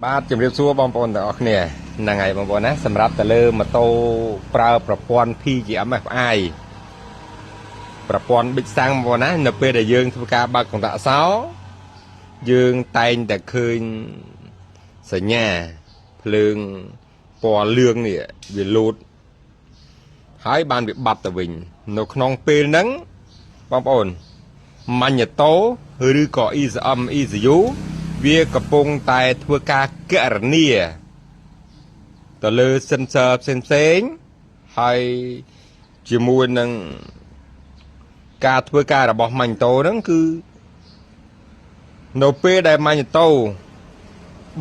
បាទជំរាបសួរបងប្អូនទាំងអស់គ្នាហ្នឹងហើយបងប្អូនណាសម្រាប់ទៅលើម៉ូតូប្រើប្រព័ន្ធ PGM-FI ប្រព័ន្ធប៊ិចសាំងបងប្អូនណានៅពេលដែលយើងធ្វើការបើកកង្តាក់សោយើងតែងតែឃើញសញ្ញាភ្លើងពណ៌លឿងនេះវាលូតហើយបានវាបាត់ទៅវិញនៅក្នុងពេលហ្នឹងបងប្អូនម៉ាញ៉េតូឬក៏ ECM ECU វាកំពុងតែធ្វើការគណនាទៅលើ sensor ផ្សេងៗហើយជាមួយនឹងការធ្វើការរបស់ម៉ាញ់តូហ្នឹងគឺនៅពេលដែលម៉ាញ់តូ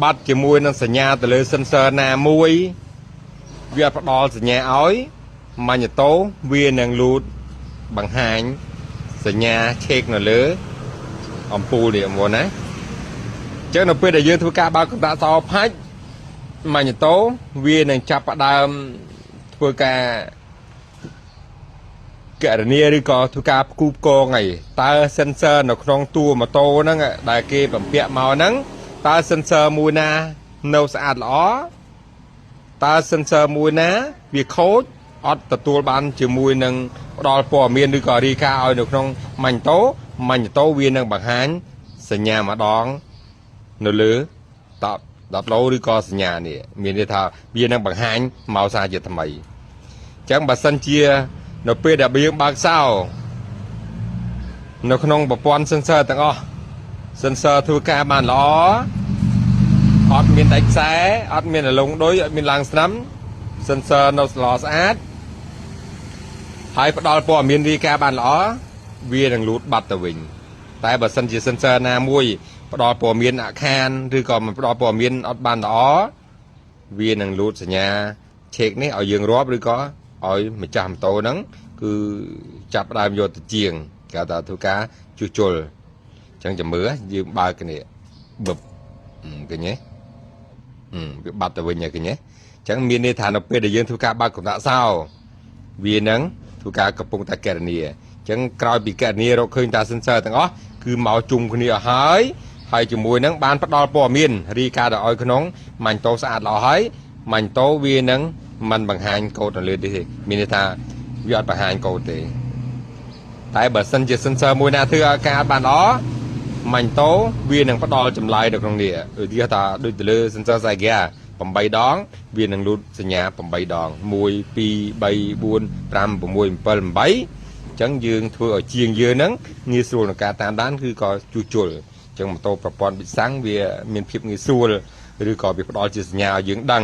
បាត់ជាមួយនឹងសញ្ញាទៅលើ sensor ណាមួយវាផ្ដល់សញ្ញាឲ្យម៉ាញ់តូវានឹងលូតបង្ហាញសញ្ញាឆេកនៅលើអំពូលនេះហ្មងណាចឹងនៅពេលដែលយើងធ្វើការបើកកង្តាក់សោផាច់ម៉ាញ៉េតូវានឹងចាប់ផ្ដើមធ្វើការកណនាឬក៏ធ្វើការផ្គូផ្គងហើយតើ sensor នៅក្នុងតួម៉ូតូហ្នឹងដែលគេបំពាក់មកហ្នឹងតើ sensor មួយណានៅស្អាតល្អតើ sensor មួយណាវាខូចអត់ទទួលបានជាមួយនឹងផ្ដល់ព័ត៌មានឬក៏រាយការណ៍ឲ្យនៅក្នុងម៉ាញ់តូវានឹងបង្ហាញសញ្ញាម្ដងនៅលើដបឡូឬក៏សញ្ញានេះមានន័យថាវានឹងបង្ហាញមកសារជាថ្មីអញ្ចឹងបើសិនជានៅពេលដែលយើងបើកសោនៅក្នុងប្រព័ន្ធ sensor ទាំងអស់ sensor ធ្វើការបានល្អអត់មានដាច់ខ្សែអត់មានរលុងដុយអត់មានឡើងស្នាំ sensor នៅល្អស្អាតហើយផ្ដល់ព័ត៌មានរាយការណ៍បានល្អវានឹងលូតបាត់ទៅវិញតែបើសិនជា sensor ណាមួយផ្ដល់ព័ត៌មានអាខានឬក៏មិនផ្ដល់ព័ត៌មានអត់បានល្អវានឹងលូតសញ្ញាឆេកនេះឲ្យយើងរាប់ឬក៏ឲ្យម្ចាស់ម៉ូតូហ្នឹងគឺចាប់ដើមយកទៅជាងគេថាធ្វើការជួសជុលអញ្ចឹងចាំមើលយើងបើកគ្នាបឹបឃើញទេវាបាត់ទៅវិញហើយឃើញទេអញ្ចឹងមានន័យថានៅពេលដែលយើងធ្វើការបើកកង្តាក់សោវានឹងធ្វើការកំពុងតែកណនាអញ្ចឹងក្រោយពីកណនារកឃើញថា sensor ទាំងអស់គឺមកជុំគ្នាហើយជាមួយនឹងបានផ្ដល់ព័ត៌មានរាយការណ៍ដល់ឲ្យក្នុងម៉ាញ់តូស្អាតល្អហើយម៉ាញ់តូវានឹងមិនបង្ហាញកូដនៅលើទេមានន័យថាវាអត់បង្ហាញកូដទេតែបើសិនជា sensor មួយណាធ្វើឲ្យការបានល្អម៉ាញ់តូវានឹងផ្ដល់ចម្លើយនៅក្នុងនេះឧទាហរណ៍ថាដូចទៅលើ sensor Saiga 8 ដងវានឹងលូតសញ្ញា8ដង1 2 3 4 5 6 7 8អញ្ចឹងយើងធ្វើឲ្យជាងយើងហ្នឹងងាយស្រួលក្នុងការតាមដានគឺក៏ជួសជុលអញ្ចឹងម៉ូតូប្រព័ន្ធប៊ិចសាំងវាមានភាពងាយស្រួលឬក៏វាផ្ដល់ជាសញ្ញាឲ្យយើងដឹង